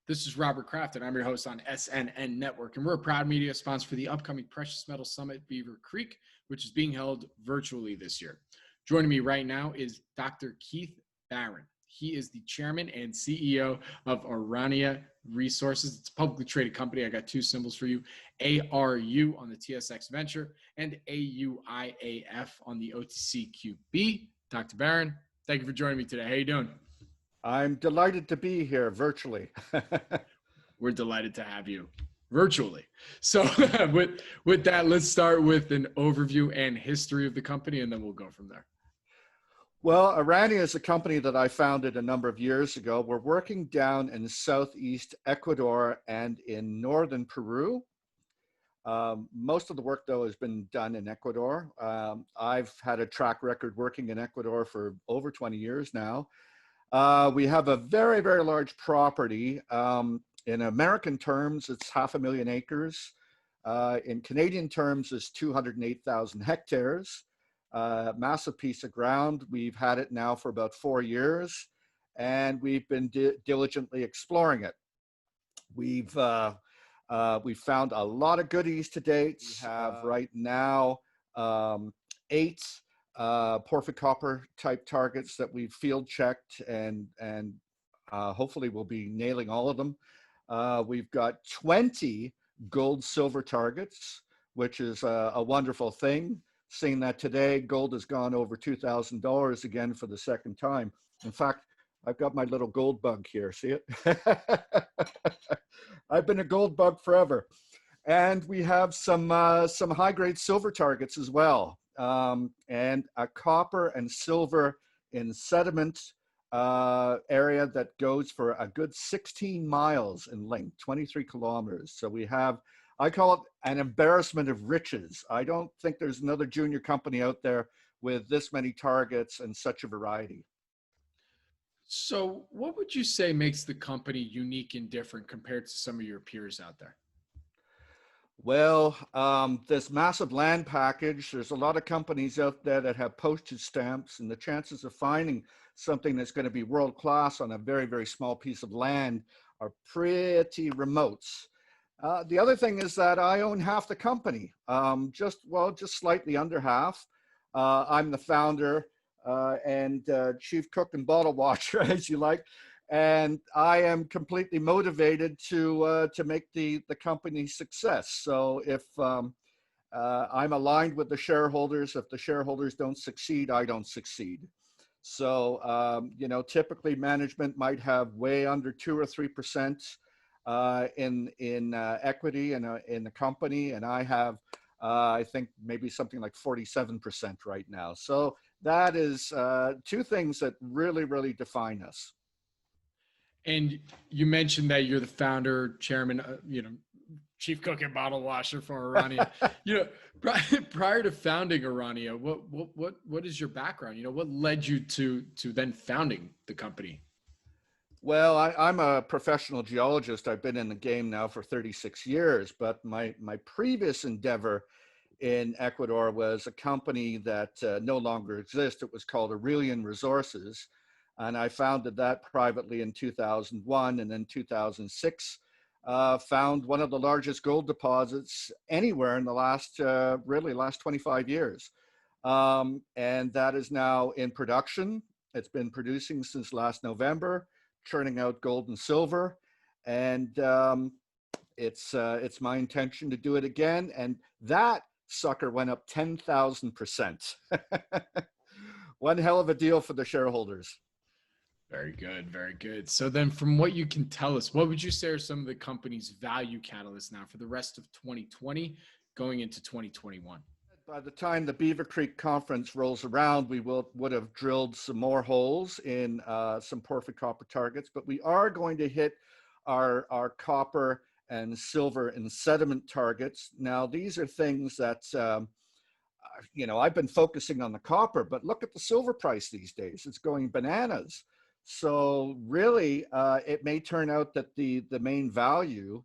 This is Robert Kraft, and I'm your host on SNN Network. And we're a proud media sponsor for the upcoming Precious Metal Summit Beaver Creek, which is being held virtually this year. Joining me right now is Dr. Keith Barron. He is the chairman and CEO of Aurania Resources. It's a publicly traded company. I got two symbols for you: ARU on the TSX Venture and AUIAF on the OTCQB. Dr. Barron, thank you for joining me today. How you doing? I'm delighted to be here virtually. We're delighted to have you virtually. So with that, let's start with an overview and history of the company, and then we'll go from there. Well, Aurania is a company that I founded a number of years ago. We're working down in southeast Ecuador and in northern Peru. Most of the work, though, has been done in Ecuador. I've had a track record working in Ecuador for over 20 years now. We have a very, very large property. In American terms, it's 500,000 acres. In Canadian terms, it's 208,000 hectares. Massive piece of ground. We've had it now for about 4 years, and we've been diligently exploring it. We've found a lot of goodies to date. We have right now 8 porphyry type targets that we've field checked, and hopefully we'll be nailing all of them. We've got 20 gold silver targets, which is a wonderful thing, seeing that today gold has gone over $2,000 again for the second time. In fact, I've got my little gold bug here. See it? I've been a gold bug forever. And we have some high-grade silver targets as well. And a copper and silver in sediment area that goes for a good 16 miles in length, 23 kilometers. So we have, I call it an embarrassment of riches. I don't think there's another junior company out there with this many targets and such a variety. So what would you say makes the company unique and different compared to some of your peers out there? Well, this massive land package, there's a lot of companies out there that have postage stamps, and the chances of finding something that's going to be world-class on a very, very small piece of land are pretty remote. The other thing is that I own half the company, just slightly under half. I'm the founder and chief cook and bottle washer, as you like. And I am completely motivated to make the company success. So if I'm aligned with the shareholders, if the shareholders don't succeed, I don't succeed. So typically management might have way under 2 or 3% in equity in the company, and I have I think maybe something like 47% right now. So that is 2 things that really, really define us. And you mentioned that you're the founder, chairman, chief cook and bottle washer for Aurania. Prior to founding Aurania, what is your background? What led you to then founding the company? Well, I'm a professional geologist. I've been in the game now for 36 years, but my previous endeavor in Ecuador was a company that no longer exists. It was called Aurelian Resources. And I founded that privately in 2001, and then 2006, found one of the largest gold deposits anywhere in the last 25 years. And that is now in production. It's been producing since last November, churning out gold and silver. And it's my intention to do it again. And that sucker went up 10,000%. One hell of a deal for the shareholders. Very good. Very good. So then from what you can tell us, what would you say are some of the company's value catalysts now for the rest of 2020 going into 2021? By the time the Beaver Creek Conference rolls around, we would have drilled some more holes in some porphyry copper targets, but we are going to hit our copper and silver in sediment targets. Now, these are things that, I've been focusing on the copper, but look at the silver price these days. It's going bananas. So really, it may turn out that the main value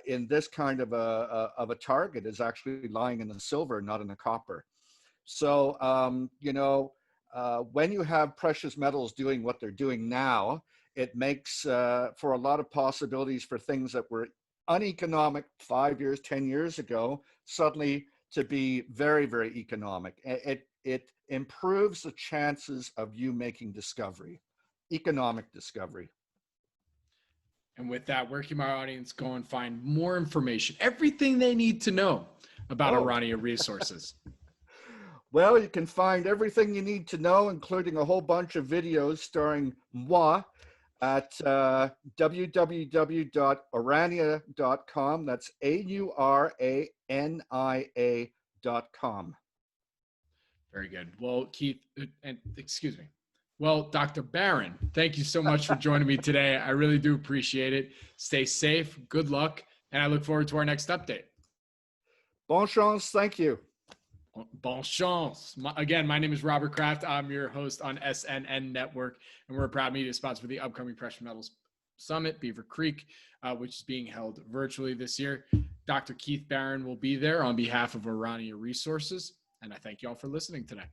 in this kind of a target is actually lying in the silver, not in the copper. So, when you have precious metals doing what they're doing now, it makes for a lot of possibilities for things that were uneconomic 5 years, 10 years ago, suddenly to be very, very economic. It improves the chances of you making discovery, economic discovery. And with that, where can my audience go and find more information, everything they need to know about Oh. Aurania Resources? Well, you can find everything you need to know, including a whole bunch of videos starring moi at www.aurania.com. That's AURANIA.com. Very good. Well, Keith, and excuse me. Well, Dr. Barron, thank you so much for joining me today. I really do appreciate it. Stay safe. Good luck. And I look forward to our next update. Bon chance. Thank you. Bon chance. Again, my name is Robert Kraft. I'm your host on SNN Network, and we're a proud media sponsor for the upcoming Precious Metals Summit, Beaver Creek, which is being held virtually this year. Dr. Keith Barron will be there on behalf of Aurania Resources, and I thank you all for listening today.